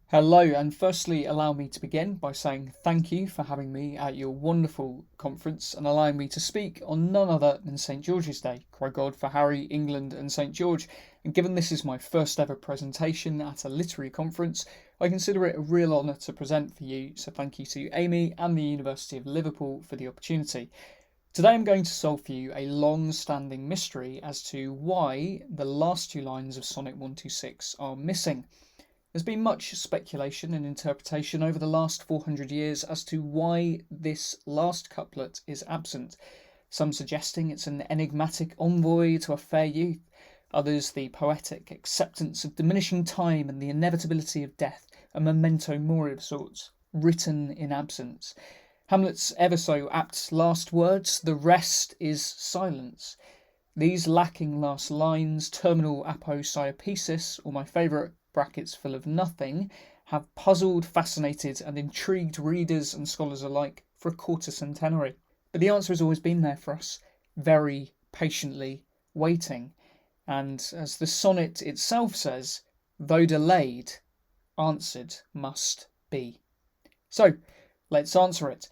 Hello, and firstly, allow me to begin by saying thank you for having me at your wonderful conference and allowing me to speak on none other than St George's Day. Cry God for Harry, England, and St George. And given this is my first ever presentation at a literary conference, I consider it a real honour to present for you, so thank you to Amy and the University of Liverpool for the opportunity. Today I'm going to solve for you a long-standing mystery as to why the last two lines of Sonnet 126 are missing. There's been much speculation and interpretation over the last 400 years as to why this last couplet is absent, some suggesting it's an enigmatic envoy to a fair youth, others the poetic acceptance of diminishing time and the inevitability of death, a memento mori of sorts, written in absence. Hamlet's ever so apt last words, the rest is silence. These lacking last lines, terminal aposiopesis, or my favourite, brackets full of nothing, have puzzled, fascinated, and intrigued readers and scholars alike for a quarter centenary. But the answer has always been there for us, very patiently waiting. And as the sonnet itself says, though delayed, answered must be. So, let's answer it.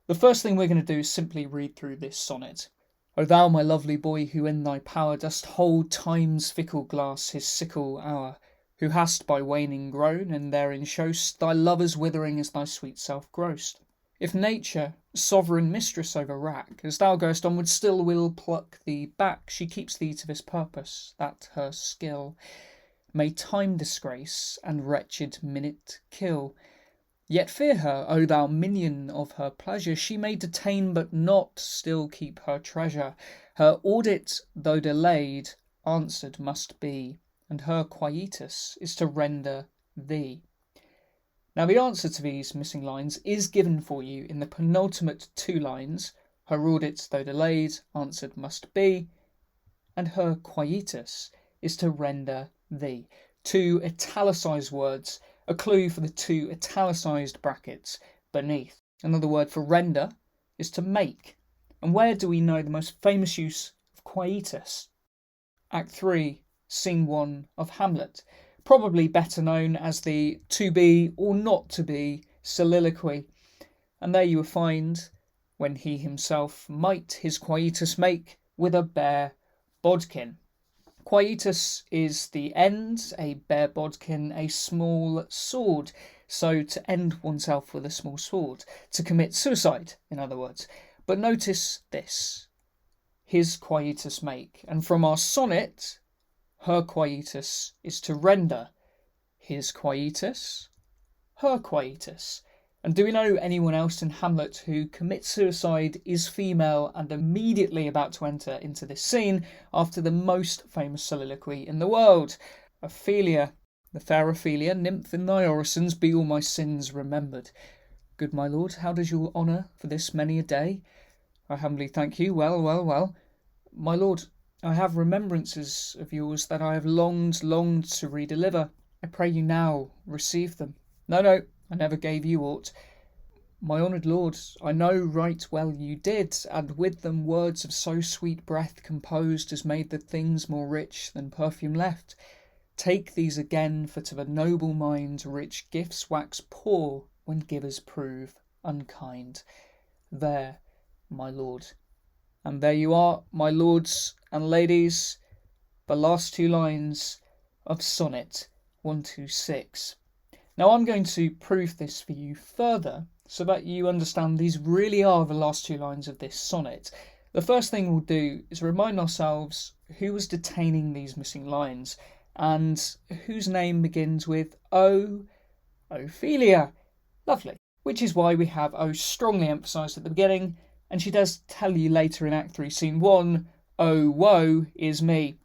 The first thing we're going to do is simply read through this sonnet. O thou, my lovely boy, who in thy power dost hold time's fickle glass his sickle hour, who hast by waning grown, and therein show'st thy lovers withering as thy sweet self grossed. If nature, sovereign mistress over wrack, as thou goest onward still will pluck thee back, she keeps thee to this purpose, that her skill may time disgrace, and wretched mynuit kill. Yet fear her, O thou minion of her pleasure, she may detain but not still keep her treasure. Her audit, though delayed, answered must be, and her quietus is to render thee. Now the answer to these missing lines is given for you in the penultimate two lines. Her audit, though delayed, answered must be, and her quietus is to render thee. Two italicized words, a clue for the two italicized brackets beneath. Another word for render is to make. And where do we know the most famous use of quietus? Act 3, Scene 1 of Hamlet, probably better known as the to be or not to be soliloquy. And there you will find, when he himself might his quietus make with a bare bodkin. Quietus is the end, a bare bodkin, a small sword. So to end oneself with a small sword, to commit suicide, in other words. But notice this, his quietus make. And from our sonnet, her quietus is to render his quietus, her quietus. And do we know anyone else in Hamlet who commits suicide, is female, and immediately about to enter into this scene after the most famous soliloquy in the world? Ophelia, the fair Ophelia, nymph in thy orisons, be all my sins remembered. Good my lord, how does your honour for this many a day? I humbly thank you, well. My lord, I have remembrances of yours that I have longed to redeliver. I pray you now receive them. No, I never gave you aught. My honoured lord, I know right well you did, and with them words of so sweet breath composed as made the things more rich than perfume left. Take these again, for to the noble mind rich gifts wax poor when givers prove unkind. There, my lord. And there you are, my lords and ladies, the last two lines of Sonnet 126. Now I'm going to prove this for you further so that you understand these really are the last two lines of this sonnet. The first thing we'll do is remind ourselves who was detaining these missing lines and whose name begins with O, Ophelia. Lovely. Which is why we have O strongly emphasised at the beginning, and she does tell you later in Act 3, Scene 1, oh woe is me.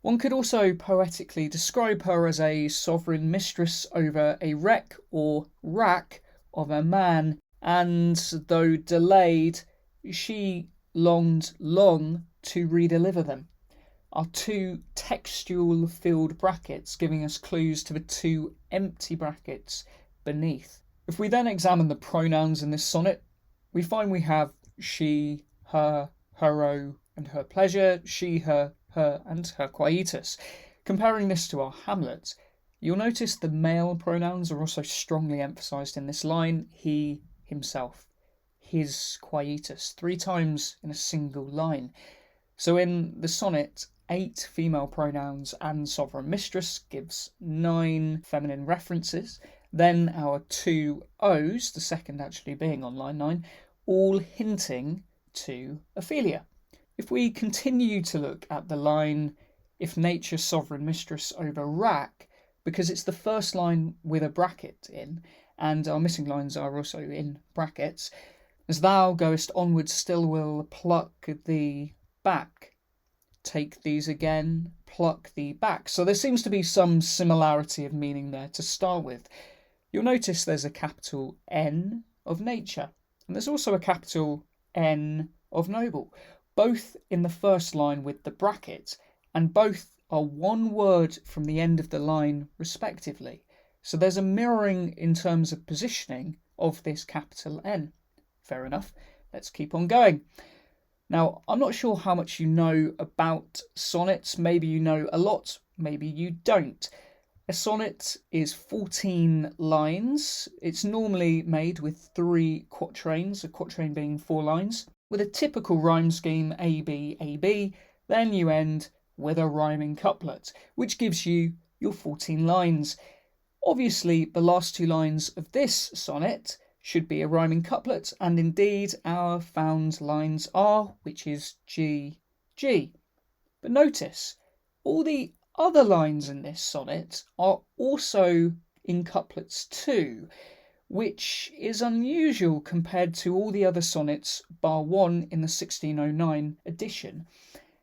One could also poetically describe her as a sovereign mistress over a wreck or rack of a man, and though delayed, she longed long to redeliver them. Our two textual filled brackets giving us clues to the two empty brackets beneath. If we then examine the pronouns in this sonnet, we find we have she, her, hero, and her pleasure, she, her, and her quietus. Comparing this to our Hamlet, You'll notice the male pronouns are also strongly emphasised in this line. He, himself, his quietus, 3 times in a single line. So in the sonnet, 8 female pronouns and sovereign mistress gives 9 feminine references. Then our 2 O's, the second actually being on line 9, all hinting to Ophelia. If we continue to look at the line, if nature's sovereign mistress over rack, because it's the first line with a bracket in, and our missing lines are also in brackets, as thou goest onward still will pluck thee back. Take these again, pluck thee back. So there seems to be some similarity of meaning there to start with. You'll notice there's a capital N of nature, and there's also a capital N of noble, both in the first line with the bracket, and both are one word from the end of the line respectively. So there's a mirroring in terms of positioning of this capital N. Fair enough, let's keep on going. Now, I'm not sure how much you know about sonnets. Maybe you know a lot, maybe you don't. A sonnet is 14 lines. It's normally made with 3 quatrains, a quatrain being 4 lines, with a typical rhyme scheme AB, AB. Then you end with a rhyming couplet, which gives you your 14 lines. Obviously, the last 2 lines of this sonnet should be a rhyming couplet, and indeed our found lines are, which is G, G. But notice, all the other lines in this sonnet are also in couplets too, which is unusual compared to all the other sonnets bar one in the 1609 edition.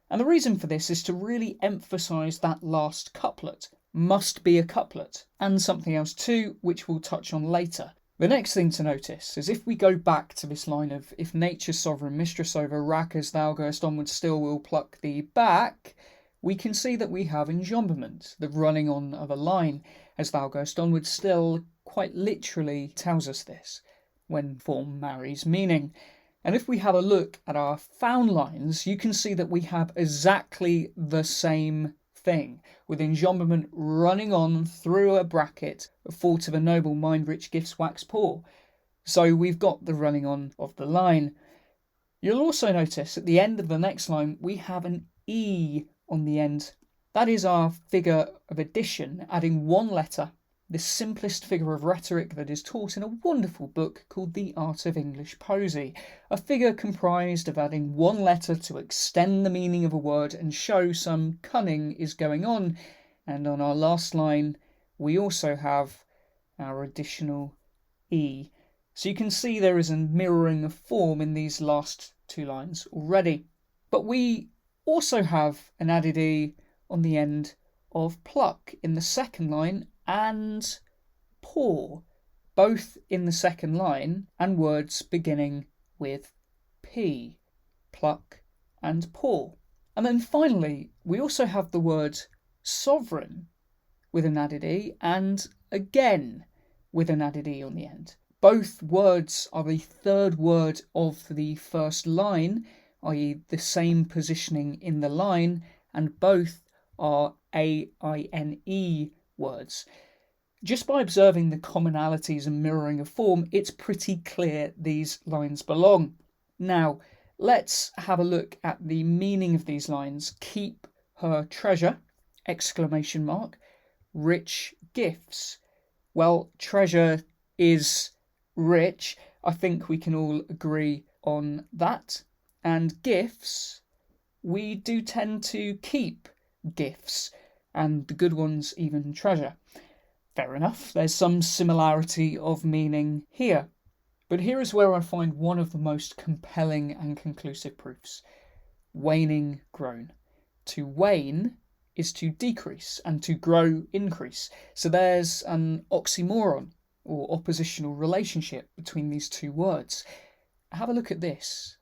And the reason for this is to really emphasise that last couplet must be a couplet, and something else too, which we'll touch on later. The next thing to notice is if we go back to this line of if nature's sovereign mistress over rack as thou goest onward still will pluck thee back, we can see that we have enjambment, the running on of a line, as thou goest onward still quite literally tells us this, when form marries meaning. And if we have a look at our found lines, you can see that we have exactly the same thing, with enjambment running on through a bracket, a fault of a noble mind rich gifts wax poor. So we've got the running on of the line. You'll also notice at the end of the next line we have an E on the end. That is our figure of addition, adding 1 letter, the simplest figure of rhetoric that is taught in a wonderful book called The Art of English Poesy, a figure comprised of adding 1 letter to extend the meaning of a word and show some cunning is going on. And on our last line we also have our additional E. So you can see there is a mirroring of form in these last 2 lines already. But we also have an added E on the end of pluck in the second line and pour, both in the second line, and words beginning with P, pluck and pour. And then finally, we also have the word sovereign with an added E, and again with an added E on the end. Both words are the third word of the first line, i.e. the same positioning in the line, and both are A-I-N-E words. Just by observing the commonalities and mirroring of form, it's pretty clear these lines belong. Now, let's have a look at the meaning of these lines. Keep her treasure, exclamation mark, rich gifts. Well, treasure is rich. I think we can all agree on that. And gifts, we do tend to keep gifts, and the good ones even treasure. Fair enough, there's some similarity of meaning here. But here is where I find one of the most compelling and conclusive proofs. Waning grown. To wane is to decrease, and to grow increase. So there's an oxymoron, or oppositional relationship between these 2 words. Have a look at this.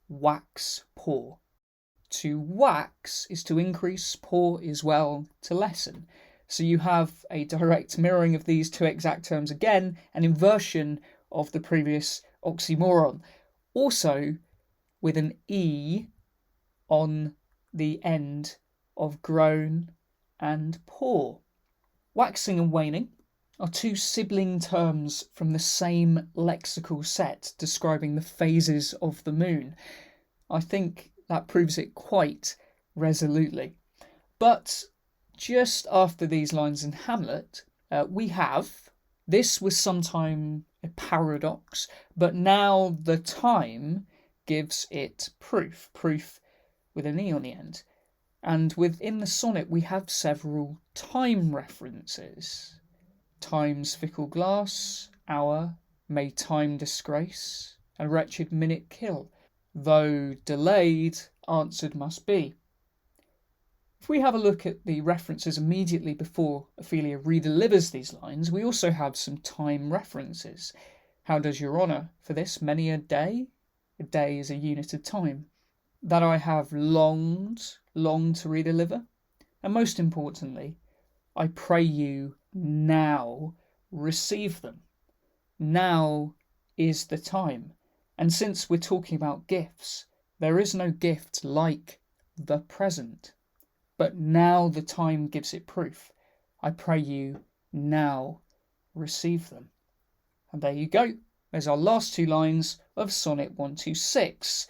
Wax poor. To wax is to increase, pour is, well, to lessen. So you have a direct mirroring of these 2 exact terms again, an inversion of the previous oxymoron. Also with an E on the end of grown and poor. Waxing and waning are two sibling terms from the same lexical set describing the phases of the moon. I think that proves it quite resolutely. But just after these lines in Hamlet, we have this was sometime a paradox, but now the time gives it proof, proof with an E on the end. And within the sonnet, we have several time references. Time's fickle glass, hour, may time disgrace, and wretched minute kill, though delayed, answered must be. If we have a look at the references immediately before Ophelia redelivers these lines, we also have some time references. How does your honour for this many a day? A day is a unit of time. That I have longed to redeliver. And most importantly, I pray you now receive them. Now is the time. And since we're talking about gifts, there is no gift like the present. But now the time gives it proof. I pray you now receive them. And there you go. There's our last two lines of Sonnet 126.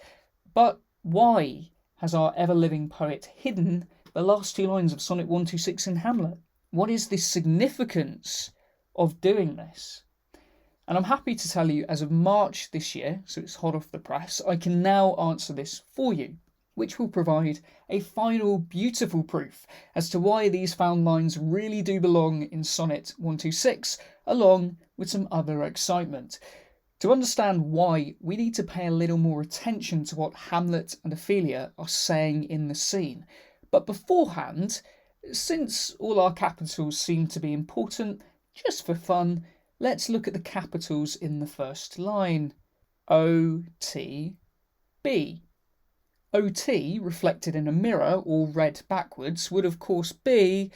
But why has our ever-living poet hidden the last two lines of Sonnet 126 in Hamlet? What is the significance of doing this? And I'm happy to tell you, as of March this year, so it's hot off the press, I can now answer this for you, which will provide a final beautiful proof as to why these found lines really do belong in Sonnet 126, along with some other excitement. To understand why, we need to pay a little more attention to what Hamlet and Ophelia are saying in the scene. But beforehand, since all our capitals seem to be important, just for fun, let's look at the capitals in the first line. O-T-B. O-T, reflected in a mirror or read backwards, would of course be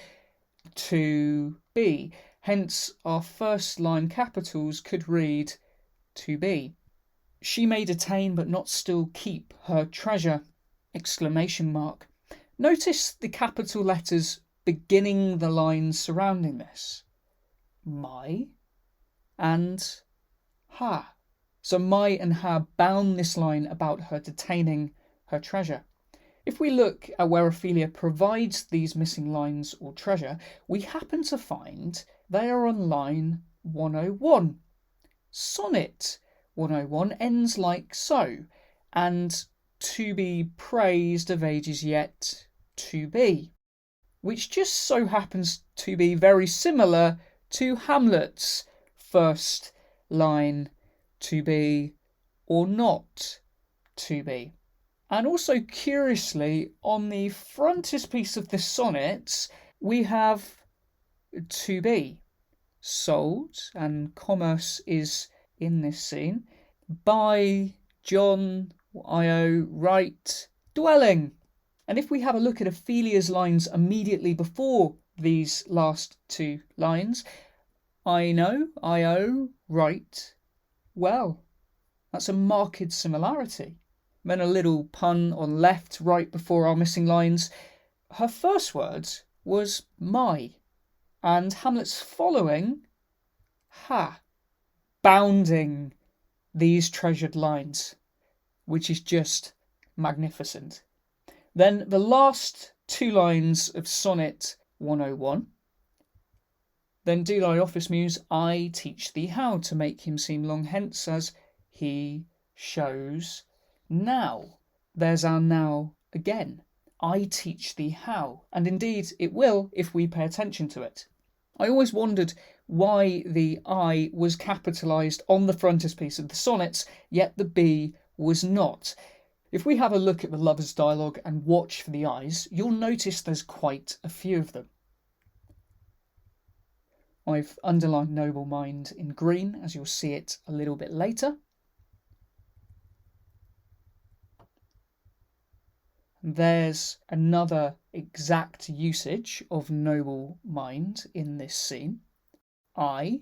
to be. Hence, our first line capitals could read to be. She may detain but not still keep her treasure! Exclamation mark. Notice the capital letters beginning the lines surrounding this. My and ha. So my and ha bound this line about her detaining her treasure. If we look at where Ophelia provides these missing lines or treasure, we happen to find they are on line 101. Sonnet 101 ends like so, and to be praised of ages yet to be, which just so happens to be very similar to Hamlet's first line, to be or not to be. And also, curiously, on the frontispiece of the sonnet, we have to be. Sold, and commerce is in this scene. By John Io right dwelling. And if we have a look at Ophelia's lines immediately before these last two lines, I know, Io right well. That's a marked similarity. Then a little pun on left right before our missing lines. Her first word was my, and Hamlet's following ha, bounding these treasured lines, which is just magnificent. Then the last two lines of Sonnet 101. Then do thy office, muse, I teach thee how to make him seem long hence as he shows now. There's our now again. I teach thee how. And indeed it will if we pay attention to it. I always wondered why the I was capitalised on the frontispiece of the sonnets, yet the B was not. If we have a look at the lovers' dialogue and watch for the I's, you'll notice there's quite a few of them. I've underlined noble mind in green, as you'll see it a little bit later. There's another exact usage of noble mind in this scene. I,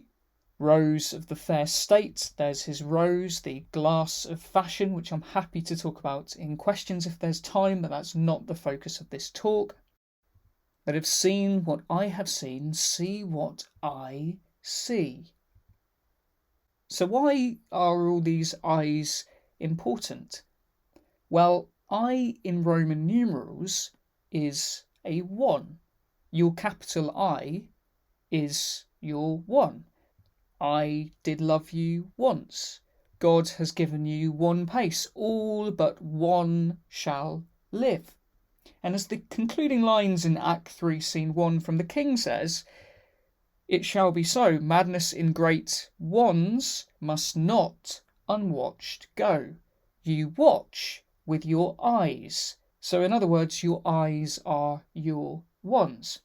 rose of the fair state, there's his rose, the glass of fashion, which I'm happy to talk about in questions if there's time, but that's not the focus of this talk. that have seen what I have seen, see what I see. So why are all these I's important? Well, I in Roman numerals is a 1. Your capital I is your 1. I did love you once. God has given you one pace. All but one shall live. And as the concluding lines in Act 3, Scene 1 from the King says, it shall be so. Madness in great ones must not unwatched go. You watch with your eyes. So in other words, your eyes are your ones.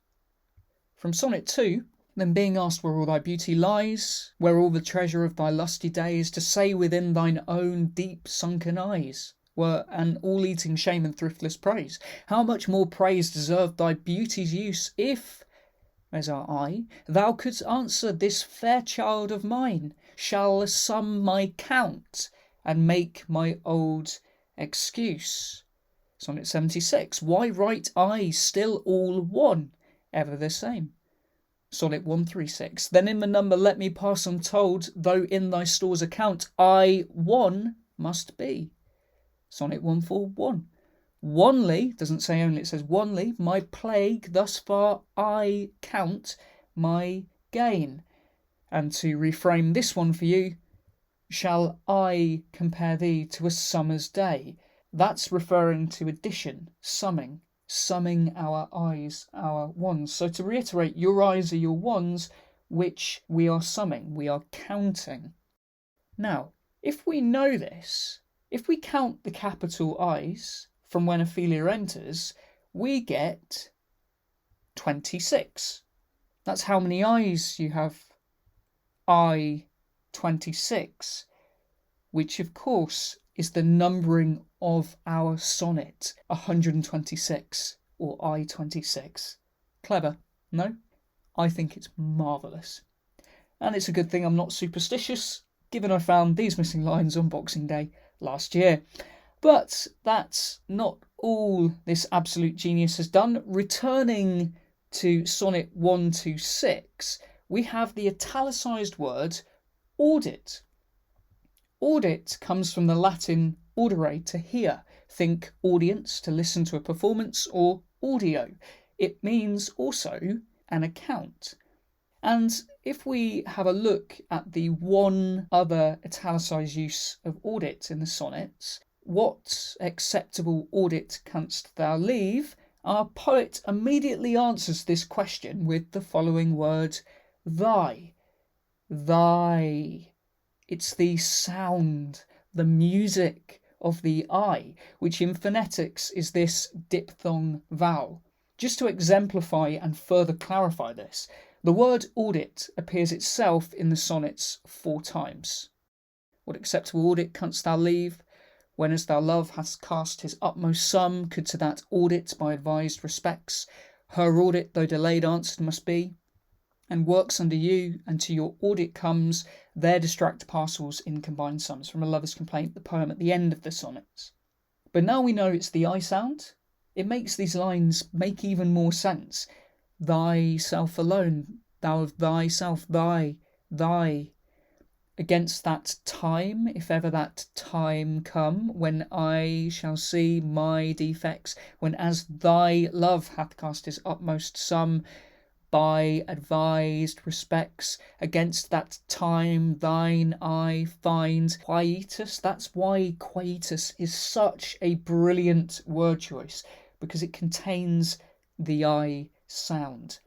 From Sonnet 2, then being asked where all thy beauty lies, where all the treasure of thy lusty days, to say within thine own deep sunken eyes, were an all-eating shame and thriftless praise. How much more praise deserved thy beauty's use, if, as our eye, thou couldst answer this fair child of mine, shall sum my count, and make my old excuse. Sonnet 76, why write I still all one, ever the same? Sonnet 136, then in the number let me pass untold, though in thy store's account I one must be. Sonnet 141, onely, doesn't say only, it says only, my plague thus far I count my gain. And to reframe this one for you, shall I compare thee to a summer's day? That's referring to addition, summing our eyes, our ones. So to reiterate, your eyes are your ones, which we are summing, we are counting. Now, if we know this, if we count the capital I's from when Ophelia enters, we get 26. That's how many I's you have. I 26, which of course is the numbering of our sonnet, 126, or I-26. Clever, no? I think it's marvellous. And it's a good thing I'm not superstitious, given I found these missing lines on Boxing Day last year. But that's not all this absolute genius has done. Returning to Sonnet 126, we have the italicised word audit. Audit comes from the Latin audere, to hear. Think audience, to listen to a performance, or audio. It means also an account. And if we have a look at the one other italicised use of audit in the sonnets, what acceptable audit canst thou leave? Our poet immediately answers this question with the following word, thy. Thy. It's the sound, the music of the I, which in phonetics is this diphthong vowel. Just to exemplify and further clarify this, the word audit appears itself in the sonnets 4 times. What acceptable audit canst thou leave? When as thou love hast cast his utmost sum, could to that audit by advised respects, her audit though delayed answered must be. And works under you, and to your audit comes, their distract parcels in combined sums, from A Lover's Complaint, the poem at the end of the sonnets. But now we know it's the I sound, it makes these lines make even more sense. Thyself alone, thou of thyself, thy. Against that time, if ever that time come, when I shall see my defects, when as thy love hath cast his utmost sum, by advised respects, against that time thine eye finds quietus. That's why quietus is such a brilliant word choice, because it contains the I sound.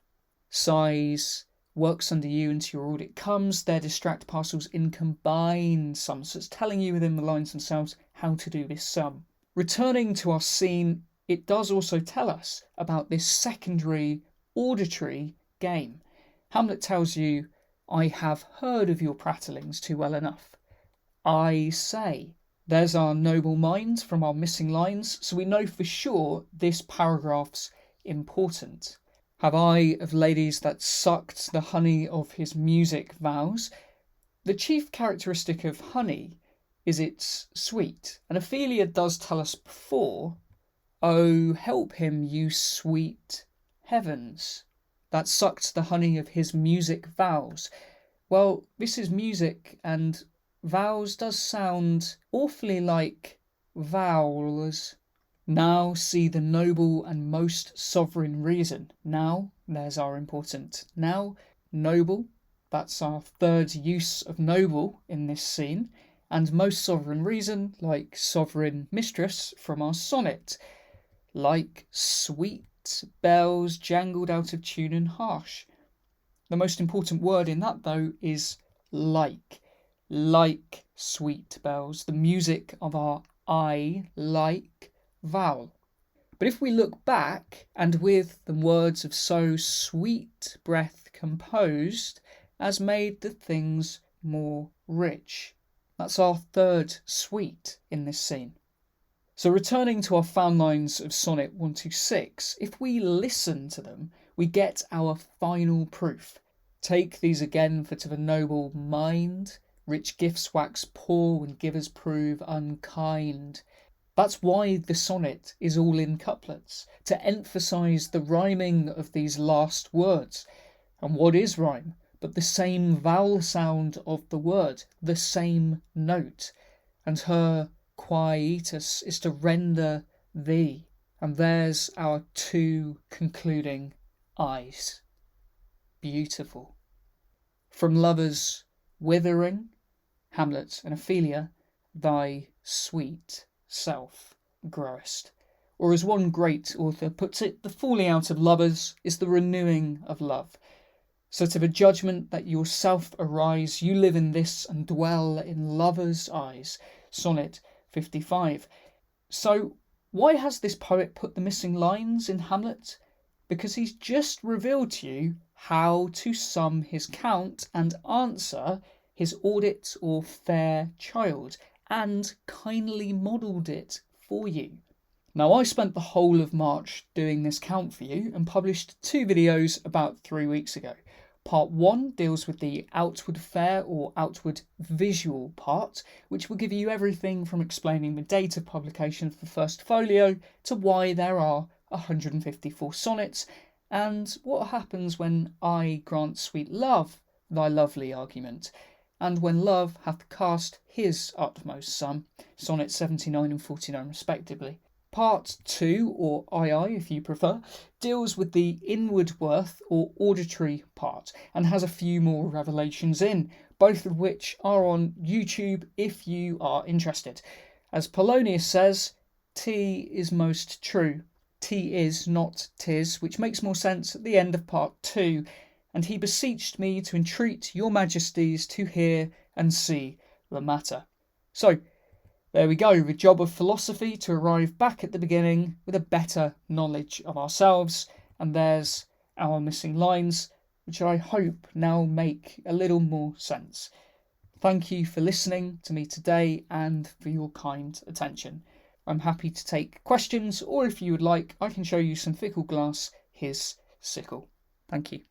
Sighs, works under you, into your audit comes, their distract parcels in combined sums. So it's telling you within the lines themselves how to do this sum. Returning to our scene, it does also tell us about this secondary auditory game. Hamlet tells you, I have heard of your prattlings too well enough. I say. There's our noble mind from our missing lines, so we know for sure this paragraph's important. Have I of ladies that sucked the honey of his music vows? The chief characteristic of honey is it's sweet, and Ophelia does tell us before, oh, help him, you sweet heavens, that sucked the honey of his music vows. Well, this is music, and vows does sound awfully like vowels. Now see the noble and most sovereign reason. Now, there's our important now, noble, that's our third use of noble in this scene, and most sovereign reason, like sovereign mistress from our sonnet, like sweet bells jangled out of tune and harsh. The most important word in that, though, is like sweet bells, the music of our I like vowel. But if we look back, and with the words of so sweet breath composed, as made the things more rich. That's our third sweet in this scene. So returning to our found lines of Sonnet 126, if we listen to them, we get our final proof. Take these again, for to the noble mind, rich gifts wax poor when givers prove unkind. That's why the sonnet is all in couplets, to emphasise the rhyming of these last words. And what is rhyme but the same vowel sound of the word, the same note? And her quietus is to render thee. And there's our two concluding eyes. Beautiful. From lovers withering, Hamlet and Ophelia, thy sweet self growest. Or as one great author puts it, the falling out of lovers is the renewing of love. So to the judgment that yourself arise, you live in this and dwell in lovers' eyes. Sonnet 55. So why has this poet put the missing lines in Hamlet? Because he's just revealed to you how to sum his count and answer his audit or fair child, and kindly modelled it for you. Now, I spent the whole of March doing this count for you and published 2 videos about 3 weeks ago. Part 1 deals with the outward fair or outward visual part, which will give you everything from explaining the date of publication of the first folio to why there are 154 sonnets, and what happens when I grant sweet love thy lovely argument, and when love hath cast his utmost sum, sonnet 79 and 49 respectively. Part 2, or II if you prefer, deals with the inward worth or auditory part and has a few more revelations in, both of which are on YouTube if you are interested. As Polonius says, T is most true. T is, not tis, which makes more sense at the end of part 2, and he beseeched me to entreat your majesties to hear and see the matter. So, there we go, the job of philosophy to arrive back at the beginning with a better knowledge of ourselves, and there's our missing lines, which I hope now make a little more sense. Thank you for listening to me today and for your kind attention. I'm happy to take questions, or if you would like, I can show you some fickle glass, his sickle. Thank you.